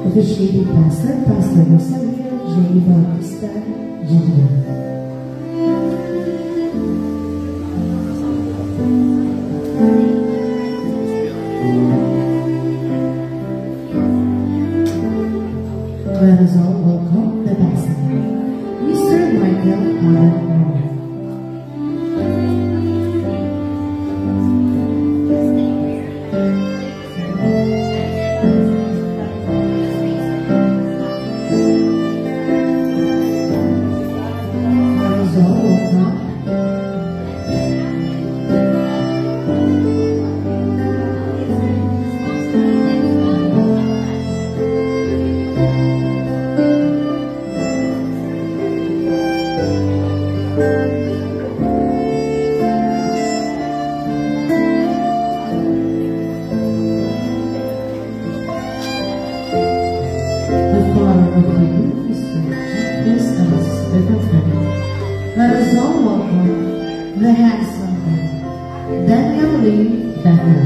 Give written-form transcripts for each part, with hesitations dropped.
Officiating Pastor, Pastor Rosalia J. Bautista, Jr. Let us all welcome the pastor, Mr. Michael Allen. Let us all welcome the handsome Daniel Lee Becker.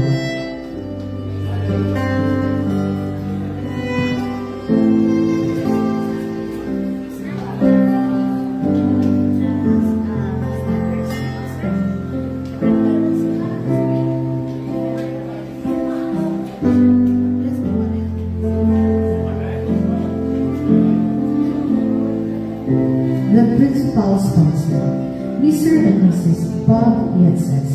The principal sponsor, Mr. and Mrs. Bob Yetzes.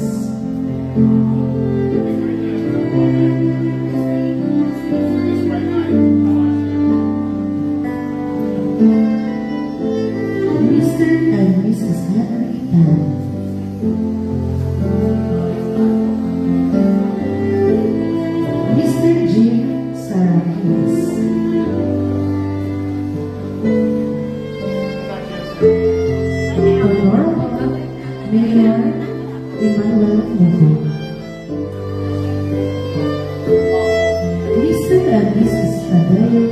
Mr. and Mrs. Henry Tan. Mr. Jim Sarakis. Mayor Emmanuel Mogo. Mr. and Mrs. Andrea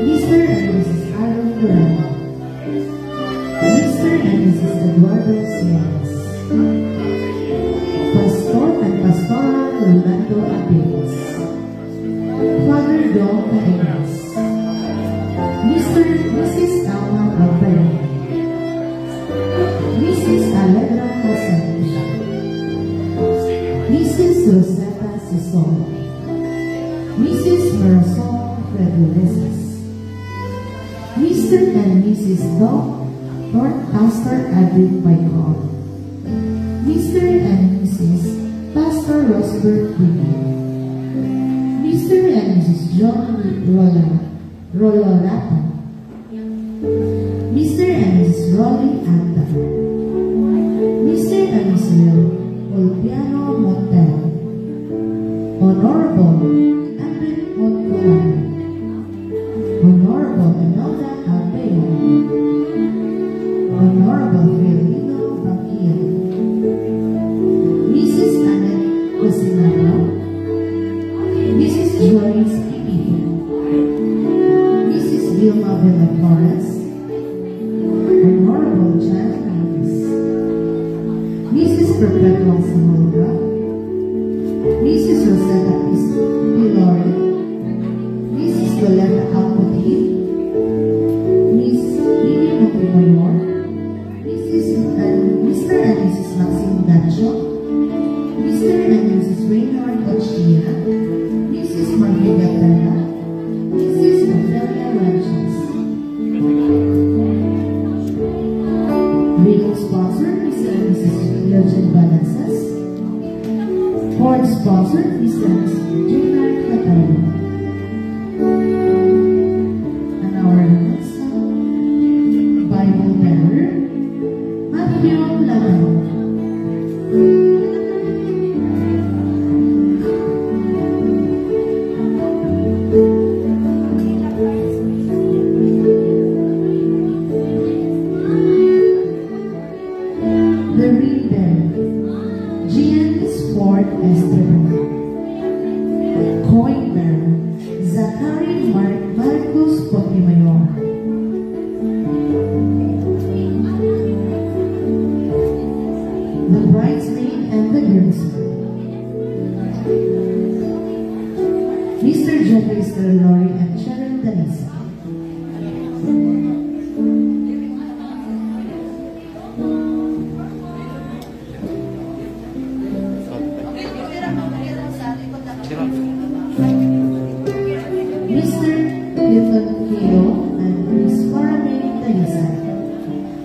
Mr. and Mrs. Aaron Durano. Mr. and Mrs. Eduardo Sierras. Pastor and Pastora Rolando Abeles. Father Don Caenas. Mr. and Mrs. Alma Alvarez, Mrs. Allegra Casares, Mrs. Rosetta Sison, Mrs. Marisol Fredoleses, Mr. and Mrs. Lord Pastor Adric Baikon, Mr. and Mrs. Pastor Rosbert Quinn, Mr. and Mrs. John Rolorata, Mr. and Mrs. Rolly Anta, Mr. and Mrs. Olpiano Montel, Honorable Andre Montolano, Honorable Enola Albeo, Honorable Fiorino Baquia, Mrs. Annette Cosinado, Mrs. Joyce Pipi, Vilma Villa Flores, Honorable Janet Davis, Mrs. Perpetua Samolga, Mrs. Rosetta Pilori, Mrs. Violeta Alcoti, Miss Lily Montemayor, Mr. and Mrs. Maxine Dacho, Mr. and Mrs. Raynard Cochia, Mrs. Margarita Terra, Mrs. Ophelia Ranches. Reading sponsor, Mr. and Mrs. Eugene Balanzas. Board sponsor, Mr. and Mrs. Gina Catalano. And our next Bible bearer, Matthew Lamano. Esteban. Coin bearer, Zachary Marcos Potimayor. The bridesmaid and the groomsman. Mr. Jeffrey Sterlori and Sharon Danisa. Mr. Clifton Keo and Miss Farame Danisa.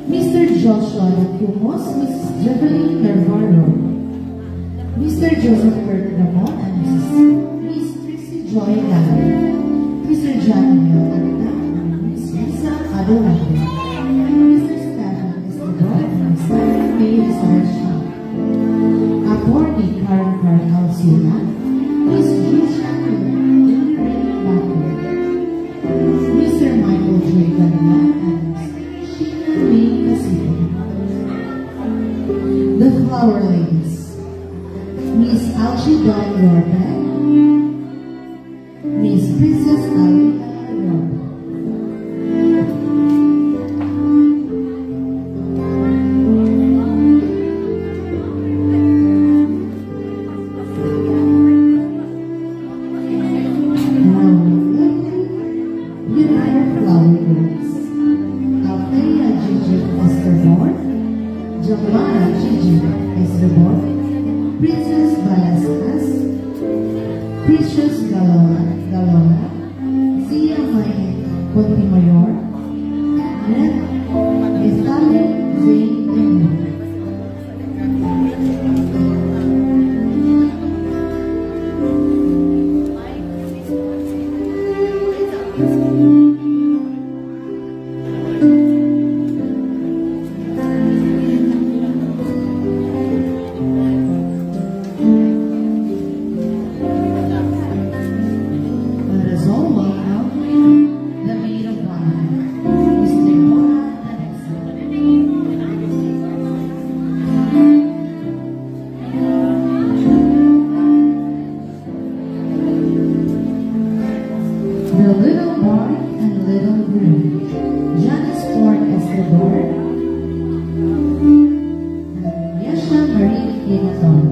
Mr. Joshua Lacumos, Miss Jacqueline Carvalho. Mr. Joseph Pergamon and Miss Tracy Joy Lally. Mr. John Leonardo and Miss Lisa Adorante. Mr. Stephen Escobar and Miss May Resurrection. Attorney Karen Alciona. Miss Jusha Lily Baker. Mr. Michael J. Ganila and Miss Sheena May Casino. The Flower Ladies. Miss Algie Dawn Lorbeck, Miss Princess Alina Lorbeck. Beautiful flower girls. Althea Gigi Estermore, Jamara Gigi Estermore, Princess Balaskas, Precious Galona, Zia May Potimayor, and Ethale Zayn Demo. Let us all welcome the maid of honor, Miss Deborah Danesa. The little bark and little groom, Janice Ford Escobar and Yesha Marie Kinaton.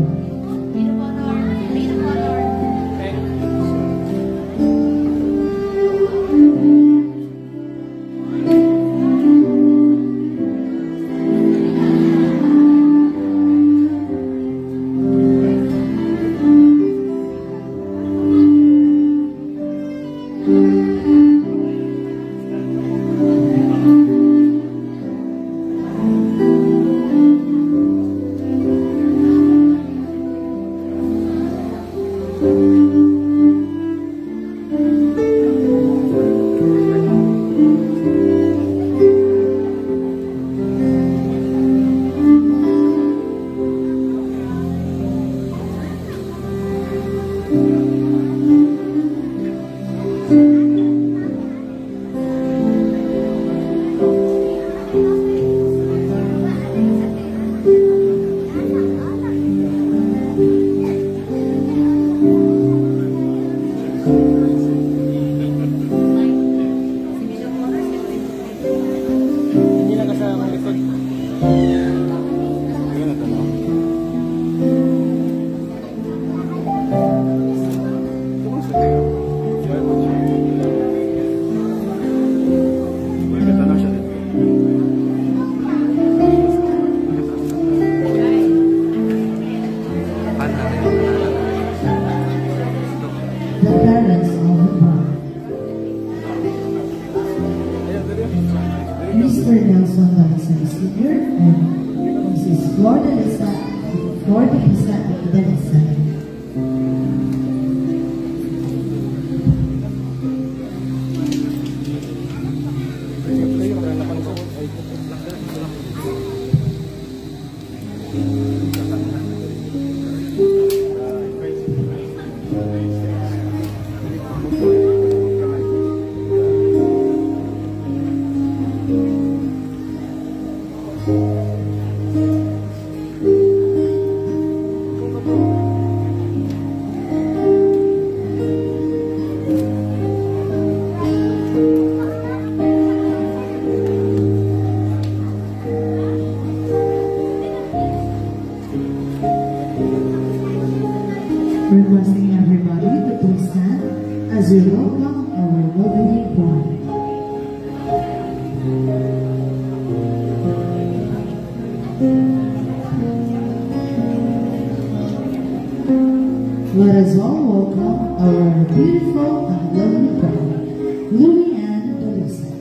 The parents of the bride. Mr. Nelson Danesa Sr. and Mrs. Florida Lisa Danesa. Requesting everybody to please stand as we welcome our opening bride. Let us all welcome our beautiful and lovely bride, Louie and Elisa.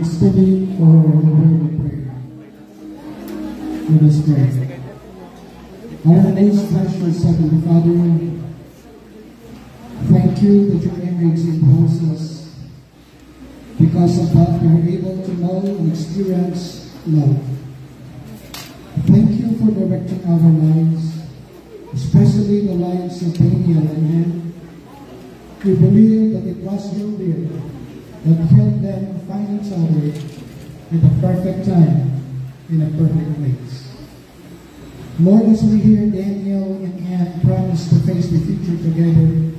Study for the word of prayer. Let us pray. Our most precious Heavenly Father, thank you that your image imposes us. Because of that, we are able to know and experience love. Thank you for directing our lives, especially the lives of Daniel and Anne. We believe that it was your will that helped them find each other at the perfect time, in a perfect place. Lord, as we hear Daniel and Anne promise to face the future together,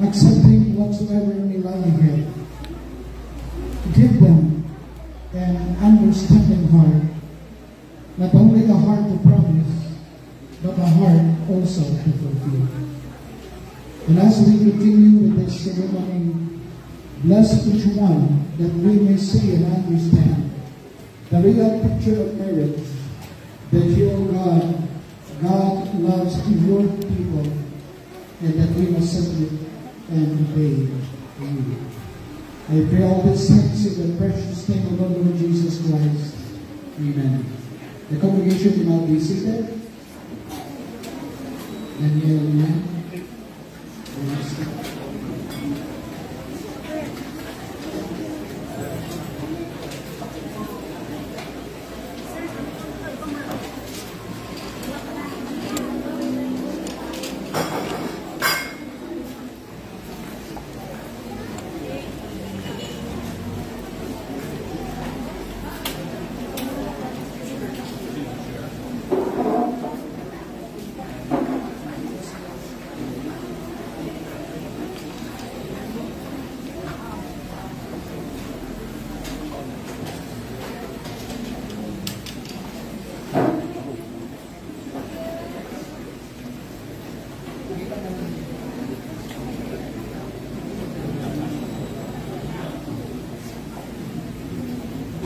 accepting whatsoever may lie ahead, give them an understanding heart, not only a heart to promise, but a heart also to fulfill. And as we continue with this ceremony, bless each one that we may see and understand the real picture of marriage, that you, O God loves your people, and that we must submit and obey you. I pray all these things in the precious name of our Lord Jesus Christ. Amen. The congregation will now be seated. Daniel Yan.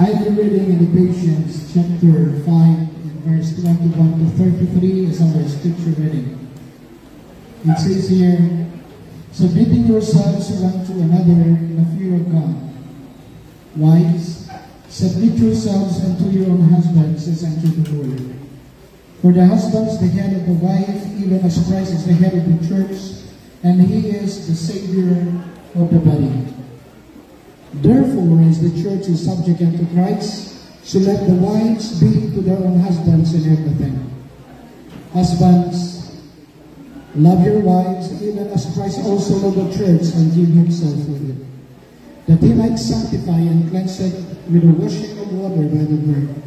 I will be reading in Ephesians chapter 5 and verse 21 to 33 as our scripture reading. It says here, submitting yourselves one to another in the fear of God. Wives, submit yourselves unto your own husbands as unto the Lord. For the husband is the head of the wife, even as Christ is the head of the church, and he is the Savior of the body. Therefore, as the church is subject unto Christ, so let the wives be to their own husbands in everything. Husbands, love your wives, even as Christ also loved the church and gave himself for it, that he might sanctify and cleanse it with the washing of water by the word,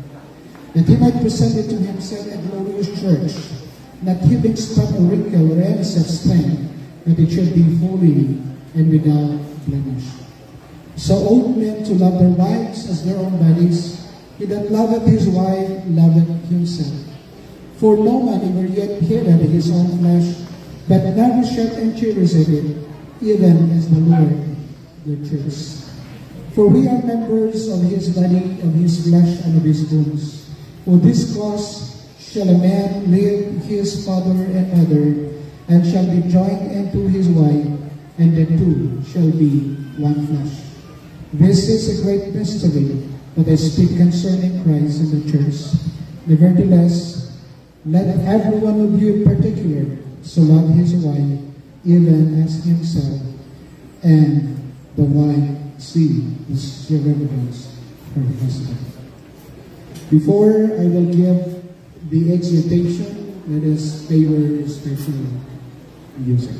that he might present it to himself a glorious church, not having spot or wrinkle or any such thing, that it should be holy and without blemish. So ought men to love their wives as their own bodies. He that loveth his wife loveth himself. For no man ever yet hated his own flesh, but nourisheth and cherisheth it, even as the Lord the church. For we are members of his body, of his flesh, and of his bones. For this cause shall a man leave his father and mother, and shall be joined unto his wife, and the two shall be one flesh. This is a great mystery, but I speak concerning Christ and the church. Nevertheless, let every one of you in particular so love his wife, even as himself, and the wife see this reverence for her husband. Before I will give the exhortation, let us favor special music.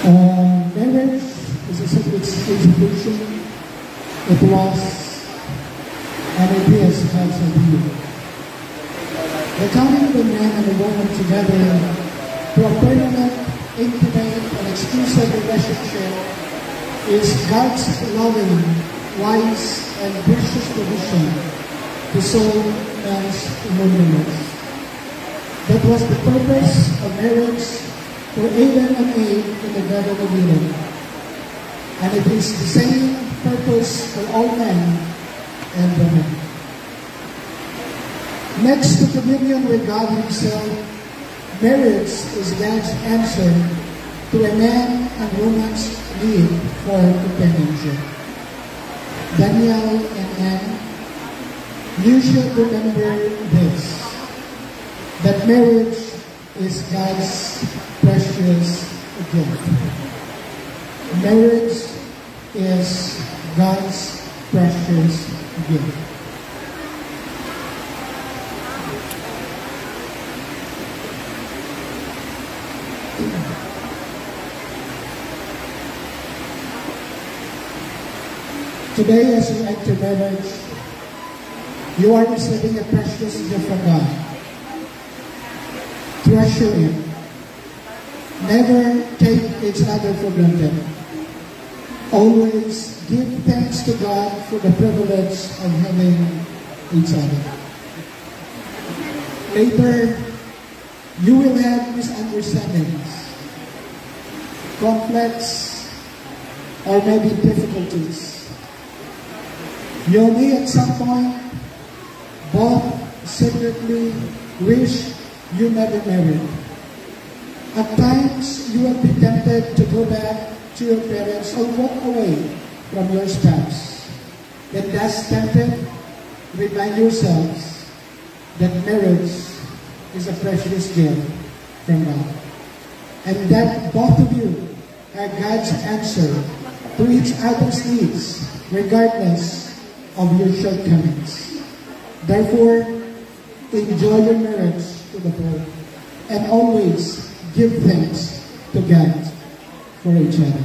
Marriage is a sacred institution. It was and it is God's idea. The coming of a man and a woman together to a permanent, intimate, and exclusive relationship is God's loving, wise, and gracious provision to solve man's loneliness. That was the purpose of marriage for Adam and Eve in the Garden of Eden. And it is the same purpose for all men and women. Next to communion with God Himself, marriage is God's answer to a man and woman's need for companionship. Daniel and Anne, you should remember this, that marriage is God's precious gift. Marriage is God's precious gift. Today, as you enter marriage, you are receiving a precious gift from God. Treasure it. Never take each other for granted. Always give thanks to God for the privilege of having each other. Later, you will have misunderstandings, conflicts, or maybe difficulties. You may at some point both secretly wish you never married. At times, you will be tempted to go back to your parents or walk away from your spouse. Then thus tempted, remind yourselves that marriage is a precious gift from God. And that both of you are God's answer to each other's needs, regardless of your shortcomings. Therefore, enjoy your marriage to the full and always give thanks to God for each other.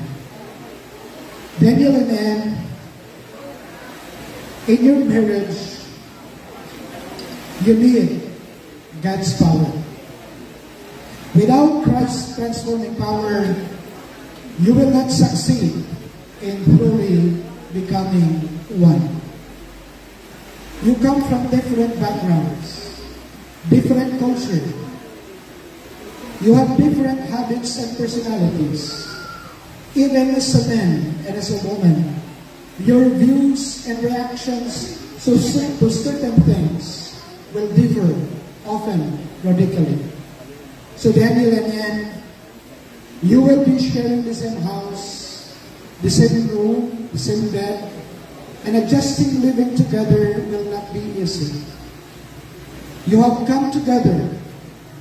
Daniel and Anne, in your marriage, you need God's power. Without Christ's transforming power, you will not succeed in truly becoming one. You come from different backgrounds, different culture. You have different habits and personalities. Even as a man and as a woman, your views and reactions to certain things will differ, often radically. So Daniel and Anne, you will be sharing the same house, the same room, the same bed, and adjusting living together will not be easy. You have come together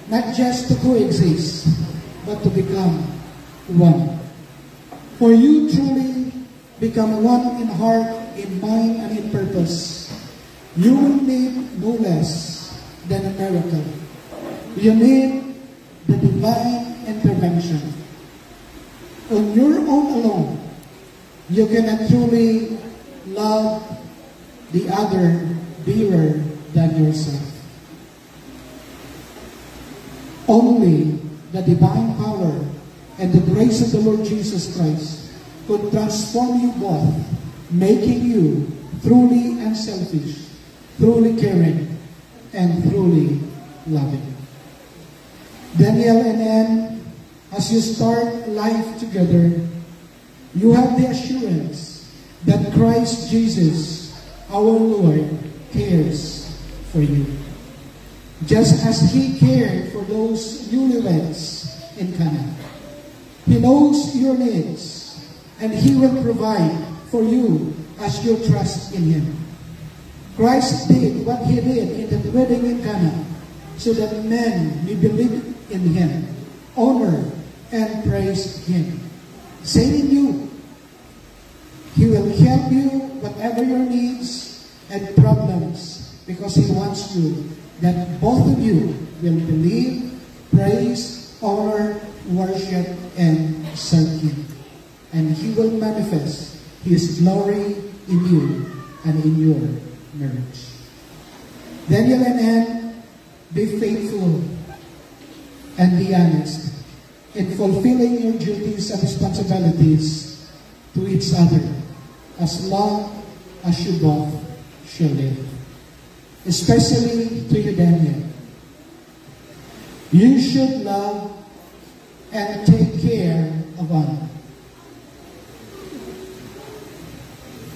not just to coexist, but to become one. For you truly become one in heart, in mind, and in purpose. You will need no less than a miracle. You need the divine intervention. On your own alone, you cannot truly love the other dearer than yourself. Only the divine power and the grace of the Lord Jesus Christ could transform you both, making you truly unselfish, truly caring, and truly loving. Daniel and Anne, as you start life together, you have the assurance that Christ Jesus, our Lord, cares for you. Just as He cared for those newlyweds in Cana. He knows your needs, and He will provide for you as you trust in Him. Christ did what He did in the wedding in Cana, so that men may believe in Him, honor and praise Him. Same in you. He will help you whatever your needs and problems, because He wants you that both of you will believe, praise, honor, worship, and serve Him. And He will manifest His glory in you and in your marriage. Daniel and Anne, be faithful and be honest in fulfilling your duties and responsibilities to each other as long as you both shall live. Especially to you, Daniel. You should love and take care of Anna.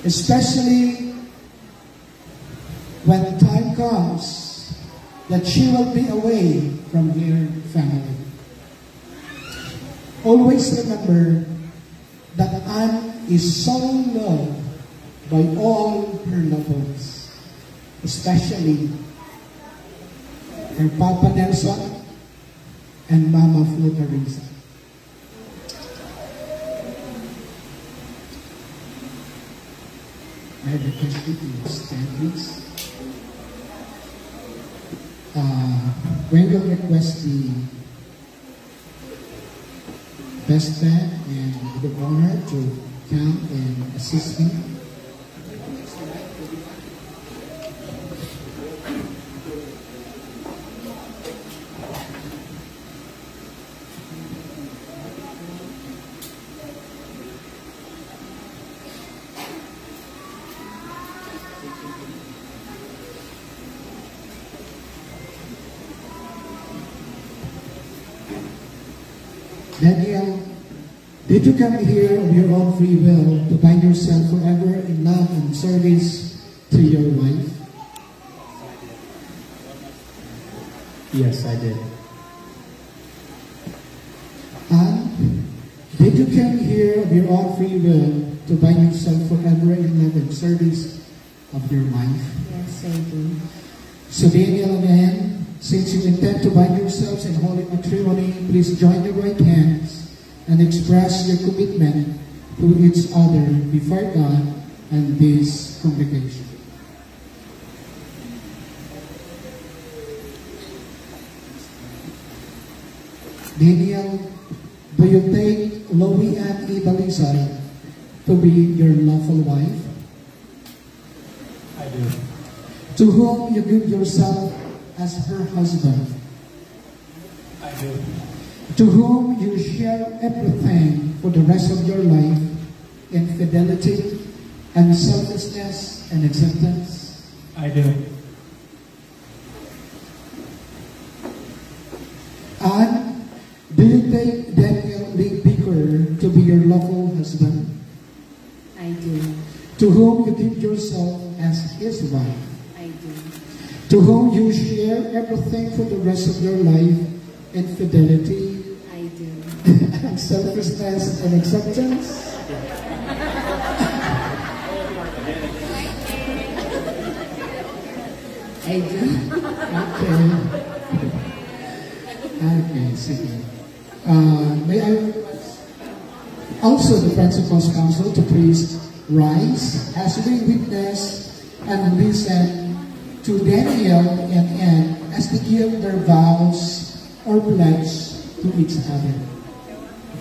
Especially when the time comes that she will be away from her family. Always remember that Anne is so loved by all her loved ones, especially her Papa Nelson and Mama Flo Teresa. I request you to stand, please. We will request the best man and the honor to come and assist me. Daniel, did you come here of your own free will to bind yourself forever in love and service to your wife? Yes, I did. And did you come here of your own free will to bind yourself forever in love and service of your wife? Yes, I do. So Daniel and Anne, since you intend to bind yourselves in holy matrimony, please join your right hands and express your commitment to each other before God and this congregation. Daniel, do you take Loie Ann E. Balizay to be your lawful wife? I do. To whom you give yourself as her husband? I do. To whom you share everything for the rest of your life in fidelity and selflessness and acceptance? I do. And do you take Daniel Lee Beaker to be your lawful husband? I do. To whom you give yourself as his wife? I do. To whom you share everything for the rest of your life in fidelity I do. and selflessness and acceptance? I do. Okay. Okay, sige. May I request also the Principal's Council to please rise as we witness and listen to Daniel and Anne as they give their vows or pledge to each other.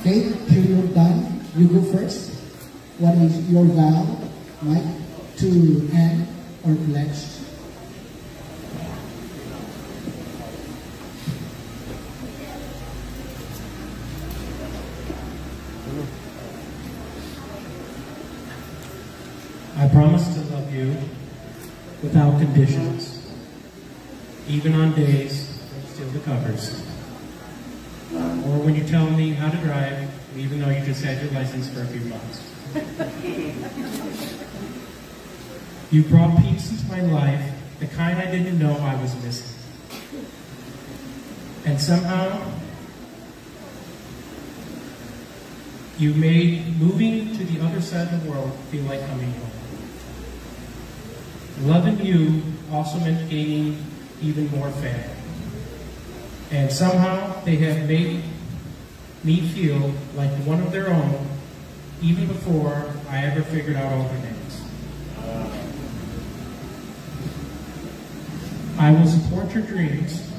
Okay, till you're done, you go first. What is your vow, Mike, to Anne or pledge? I promise to love you without conditions, even on days when you steal the covers, or when you tell me how to drive, even though you just had your license for a few months. You brought peace into my life, the kind I didn't know I was missing. And somehow, you made moving to the other side of the world feel like coming home. Loving you also meant gaining even more family. And somehow they have made me feel like one of their own, even before I ever figured out all their names. I will support your dreams,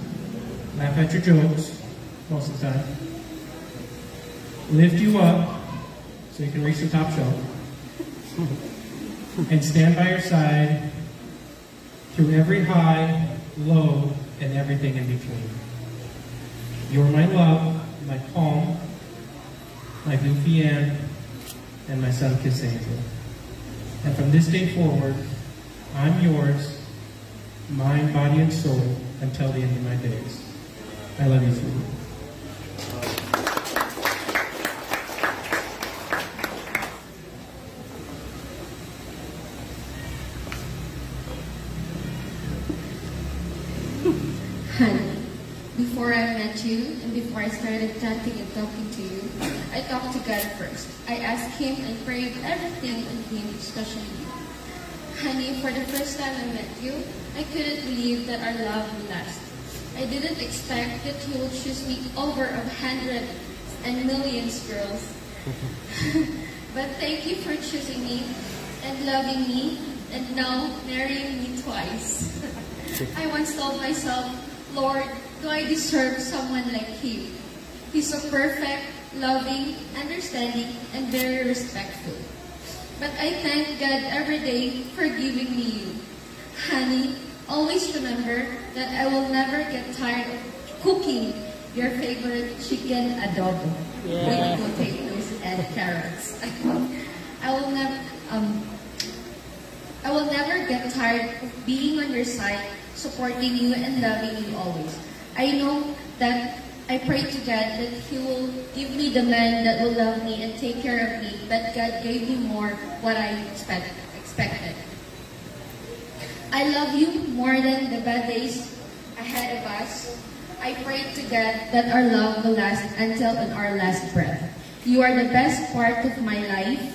laugh at your jokes, most of the time. Lift you up so you can reach the top shelf. And stand by your side through every high, low, and everything in between. You're my love, my calm, my goofy Ann, and my sun-kissed angel. And from this day forward, I'm yours, mind, body, and soul, until the end of my days. I love you, sweetie. Honey, before I met you and before I started chatting and talking to you, I talked to God first. I asked Him and prayed everything on Him, especially you. Honey, for the first time I met you, I couldn't believe that our love would last. I didn't expect that you would choose me over of hundreds and millions girls. But thank you for choosing me and loving me and now marrying me twice. I once told myself, Lord, do I deserve someone like him? He's so perfect, loving, understanding, and very respectful. But I thank God every day for giving me you. Honey, always remember that I will never get tired of cooking your favorite chicken adobo with potatoes and carrots. I will never get tired of being on your side, supporting you and loving you always. I know that I pray to God that He will give me the man that will love me and take care of me, but God gave me more what I expected. I love you more than the bad days ahead of us. I pray to God that our love will last until our last breath. You are the best part of my life.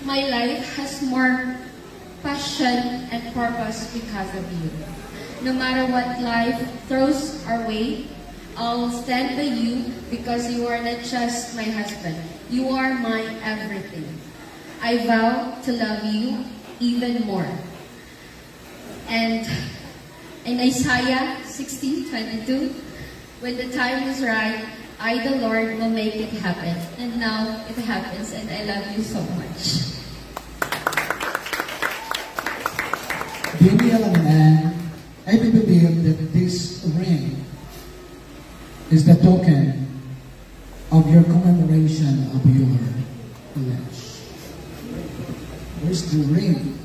My life has more passion and purpose because of you. No matter what life throws our way, I'll stand by you because you are not just my husband. You are my everything. I vow to love you even more. And in Isaiah 16:22, when the time is right, I, the Lord, will make it happen. And now it happens, and I love you so much. Daniel and Anne, I believe that this ring is the token of your commemoration of your pledge. Where's the ring?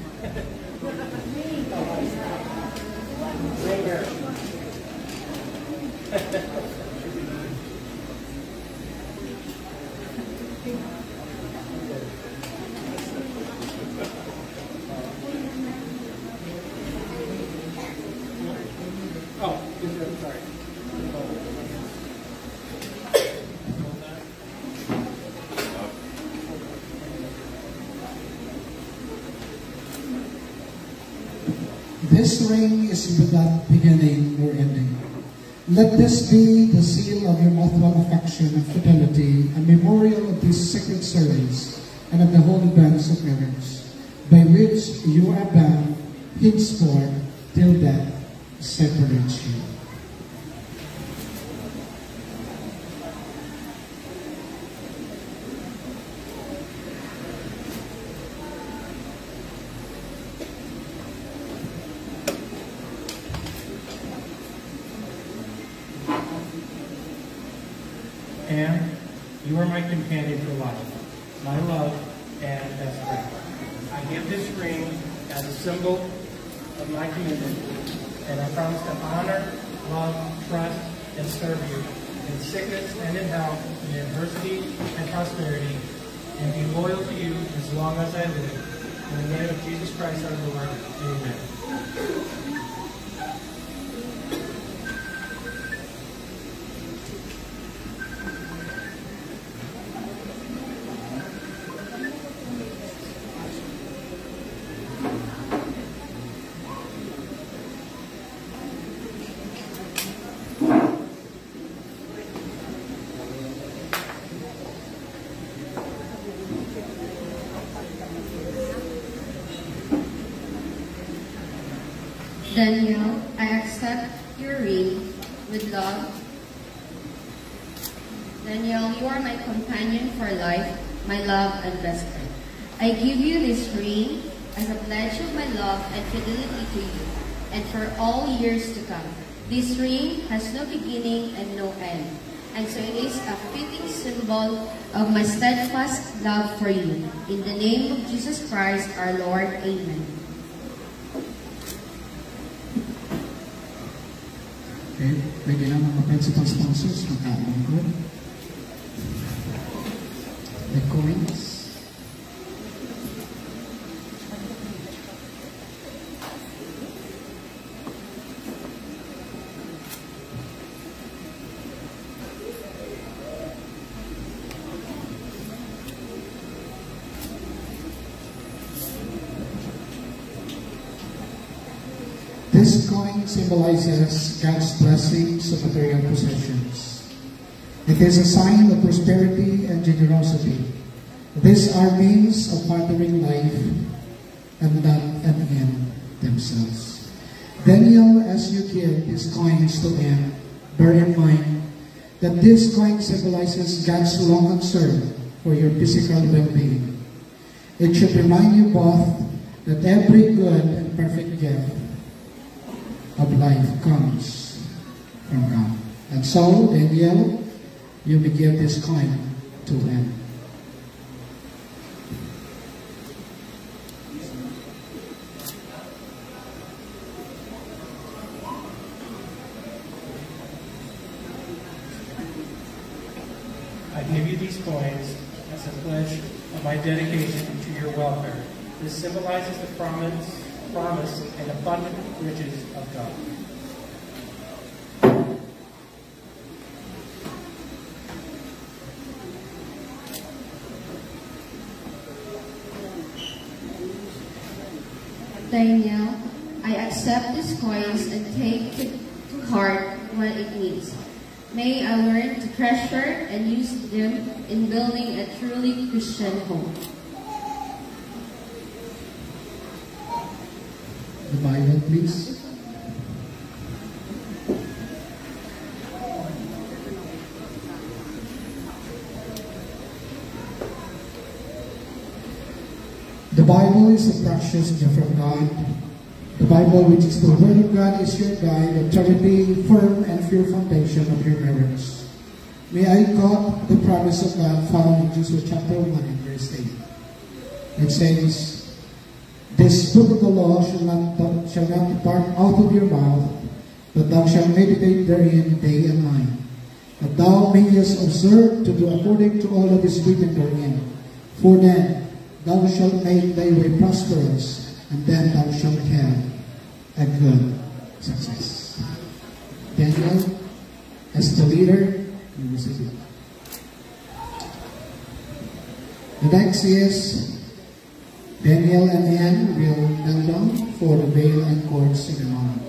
Sorry. This ring is without beginning or ending. Let this be the seal of your mutual affection and fidelity, a memorial of this sacred service and of the holy bands of marriage, by which you are bound henceforth till death separates you. And you are my companion for life, my love and best friend. I give this ring as a symbol of my commitment, and I promise to honor, love, trust, and serve you in sickness and in health, in adversity and prosperity, and be loyal to you as long as I live. In the name of Jesus Christ our Lord, amen. Daniel, I accept your ring with love, Daniel, you are my companion for life, my love and best friend. I give you this ring as a pledge of my love and fidelity to you, and for all years to come. This ring has no beginning and no end, and so it is a fitting symbol of my steadfast love for you. In the name of Jesus Christ, our Lord. Amen. Okay, pwede lang mga principal sponsors magkaroon ko. The coins. This coin symbolizes God's blessings of material possessions. It is a sign of prosperity and generosity. These are means of furthering life and not an end themselves. Daniel, as you give these coins to him, bear in mind that this coin symbolizes God's long concern for your physical well-being. It should remind you both that every good and perfect gift of life comes from God. And so, Daniel, you may give this coin to him. I give you these coins as a pledge of my dedication to your welfare. This symbolizes the promise and abundant riches of God. Daniel, I accept these coins and take to heart what it means. May I learn to treasure and use them in building a truly Christian home. The Bible, please. The Bible is a precious gift from God. The Bible, which is the Word of God, is your guide, authority, firm and firm foundation of your marriage. May I quote the promise of God found in Joshua chapter 1 and verse 8. It says, "This book of the law shall not depart out of your mouth, but thou shalt meditate therein day and night, that thou mayest observe to do according to all that is written therein. For then thou shalt make thy way prosperous, and then thou shalt have a good success." Daniel, as the leader, you will see it. The next is Daniel and Anne will kneel down for the veil and cord ceremony.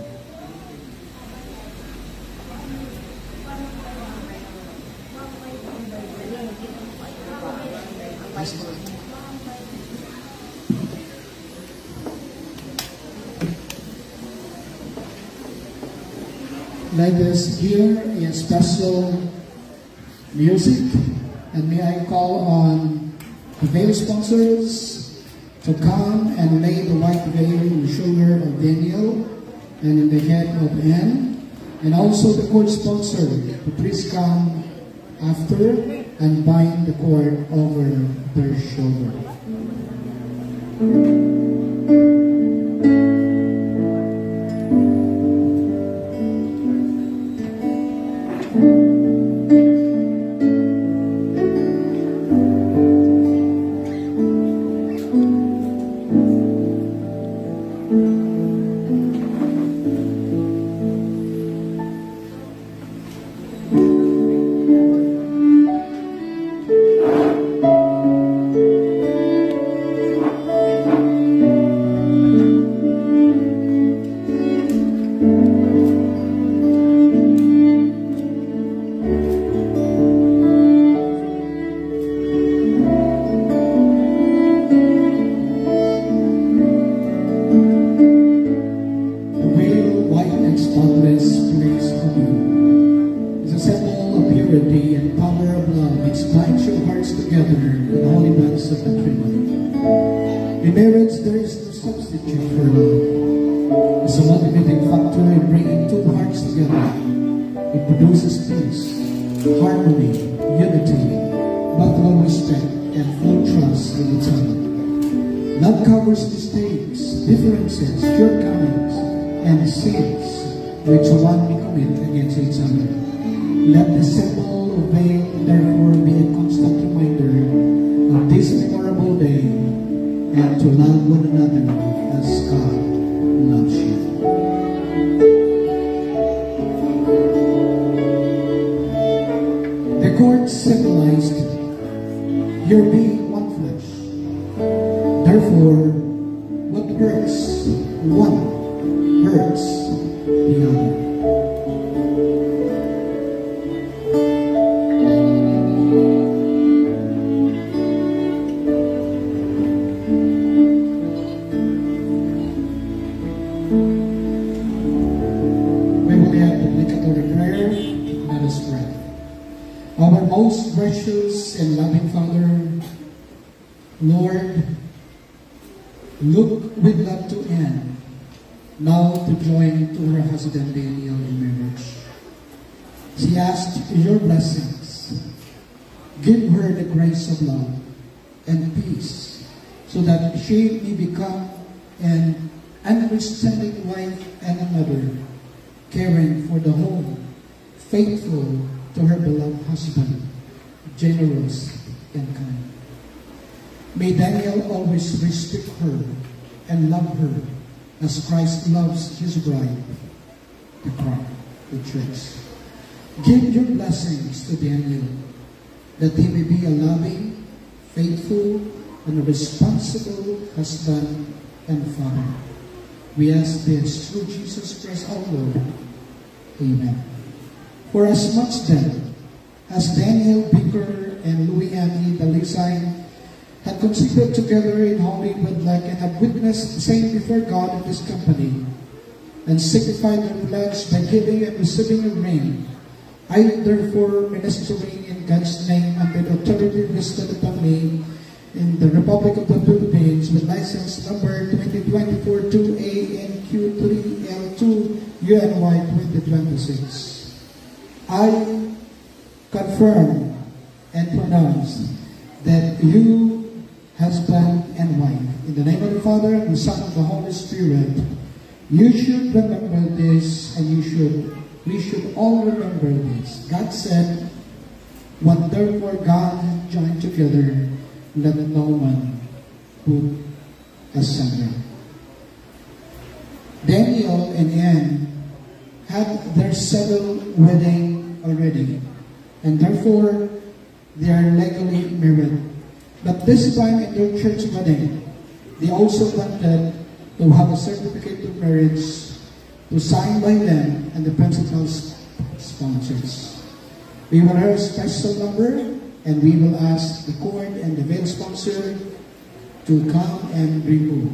Let us hear a special music, and may I call on the veil sponsors to come and lay the white veil on the shoulder of Daniel and in the head of Anne, and also the cord sponsor to please come after and bind the cord over their shoulder. together in the holy bonds of matrimony. In marriage, there is no substitute for love. It's a motivating factor in bringing two hearts together. It produces peace, harmony, unity, mutual respect, and full trust in each other. Love covers mistakes, differences, shortcomings, and sins which one may commit against each other. Let the simple veil therefore be a constant reminder of this memorable day and to love one another as God loves you. The cord symbolized your being one flesh. Therefore, what hurts one hurts the other. Our most gracious and loving Father, Lord, look with love to Anne, now to join to her husband Daniel in marriage. She asked your blessings. Give her the grace of love and peace, so that she may become an understanding wife and a mother, caring for the home, faithful to her beloved husband, generous and kind. May Daniel always respect her and love her as Christ loves his bride, the crown, the church. Give your blessings to Daniel, that he may be a loving, faithful, and a responsible husband and father. We ask this through Jesus Christ our Lord. Amen. For as much then as Daniel Bicker and Louis Annie Dalisay had conceived together in holy wedlock and have witnessed the same before God in this company, and signified their pledge by giving and receiving a ring, I therefore, ministering in God's name under the authority vested upon me in the Republic of the Philippines with license number 2024-2ANQ3L2UNY 2026, I confirm and pronounce that you, husband and wife, in the name of the Father, and the Son, and the Holy Spirit, you should remember this, and we should all remember this. God said, what therefore God hath joined together, let no man put asunder. Daniel and Anne had their settled wedding already, and therefore they are legally married. But this time in their church wedding, they also wanted to have a certificate of marriage to sign by them and the principal sponsors. We will hear a special number, and we will ask the cord and the veil sponsor to come and remove.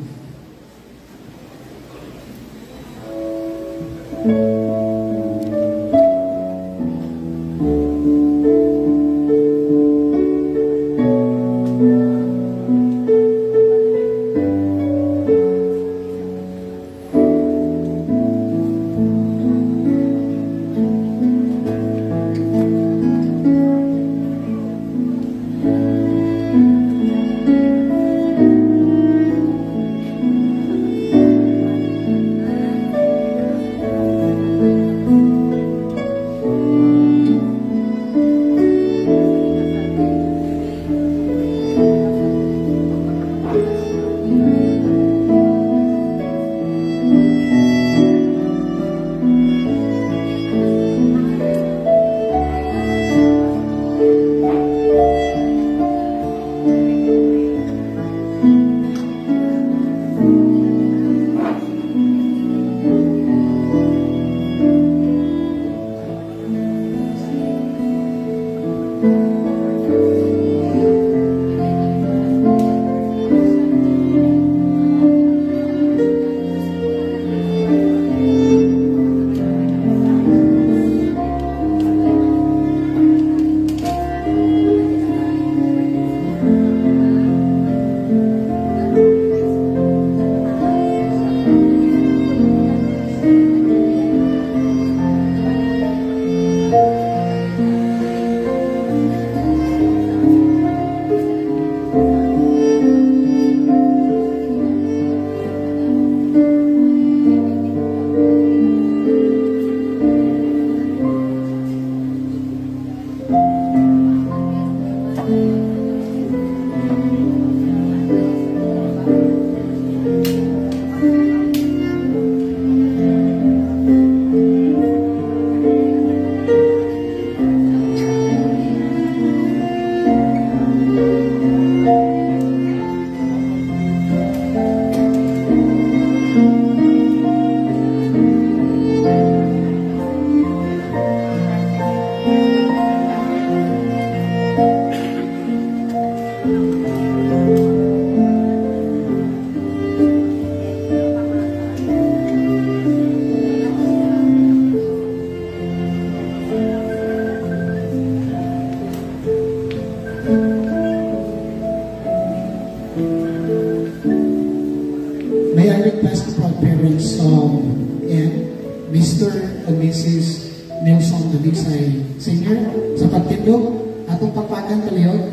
Mr. and Mrs. Nelson Dalisay Sr. sa pagtindog atong pagpakan kalihog.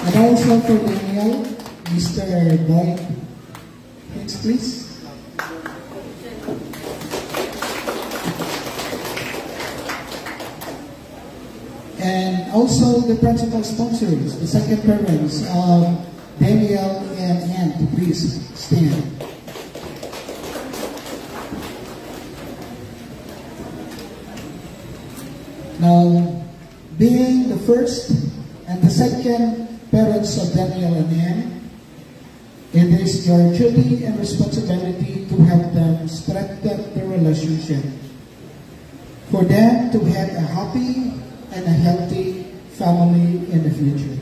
And also for Daniel, Mr. Boyd Hicks, please. And also the principal sponsors, the second parents of Daniel and Ann, to please stand. Now, being the first and the second parents of Daniel and Ann, it is your duty and responsibility to help them strengthen their relationship, for them to have a happy and a healthy family in the future.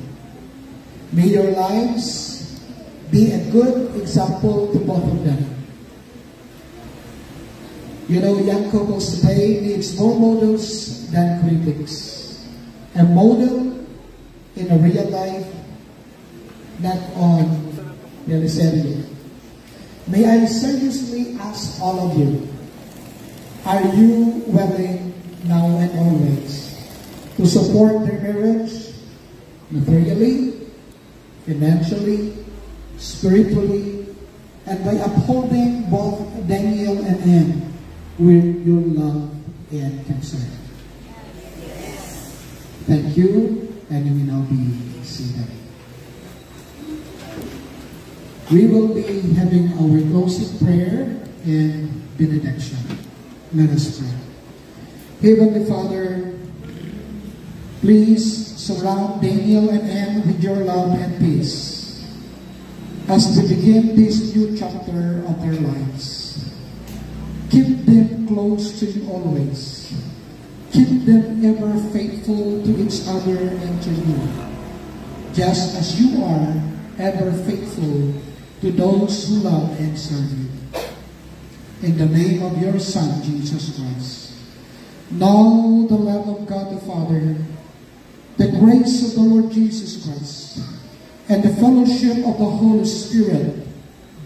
May your lives be a good example to both of them. You know, young couples today needs more models than critics. A model in a real life, not on teleserye. May I seriously ask all of you, are you willing now and always to support their marriage materially, financially, spiritually, and by upholding both Daniel and Ann with your love and concern? Thank you, and you will now be seated. We will be having our closing prayer and benediction. Let us pray. Heavenly Father, please surround Daniel and Ann with your love and peace as they begin this new chapter of their lives. Keep them close to you always. Keep them ever faithful to each other and to you, just as you are ever faithful to those who love and serve you. In the name of your Son, Jesus Christ, now the love of God the Father, the grace of the Lord Jesus Christ, and the fellowship of the Holy Spirit,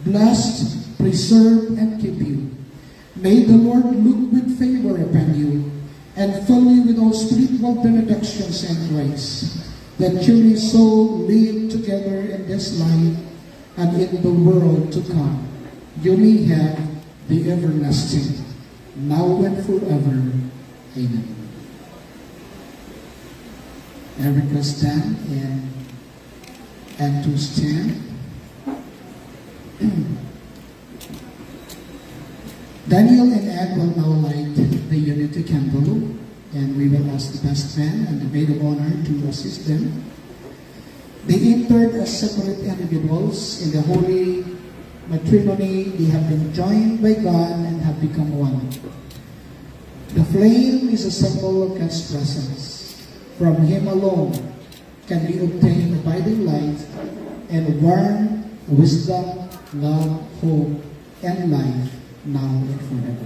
bless, preserve, and keep you. May the Lord look with favor upon you, and fill you with all spiritual benedictions and grace, that you may so live together in this life and in the world to come. You may have the everlasting, now and forever. Amen. Erica, stand, and to stand. Daniel and Ann will now light the unity candle, and we will ask the best man and the maid of honor to assist them. They entered as separate individuals in the holy matrimony. They have been joined by God and have become one. The flame is a symbol of God's presence. From Him alone can be obtained abiding light and warm wisdom, love, hope, and life now and forever.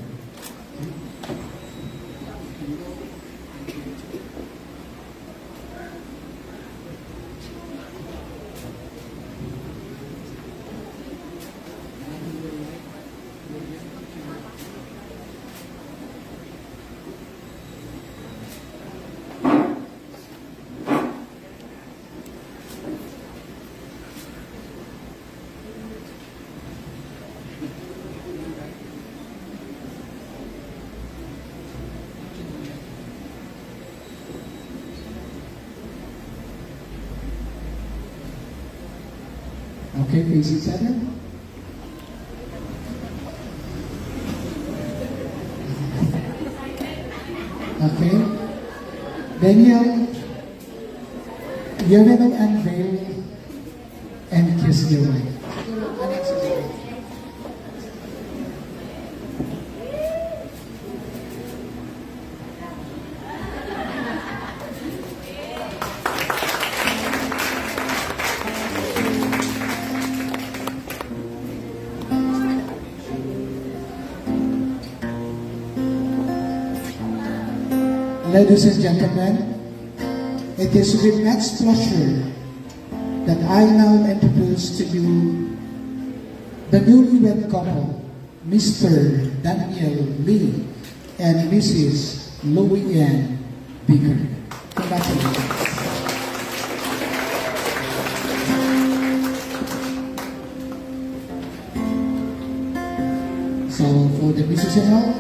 Okay, face each other. Okay. Daniel, you will unveil and kiss your wife. Ladies and gentlemen, it is with much pleasure that I now introduce to you the newlywed couple, Mr. Daniel Lee and Mrs. Louie Ann Baker. Congratulations. So for the BCCL,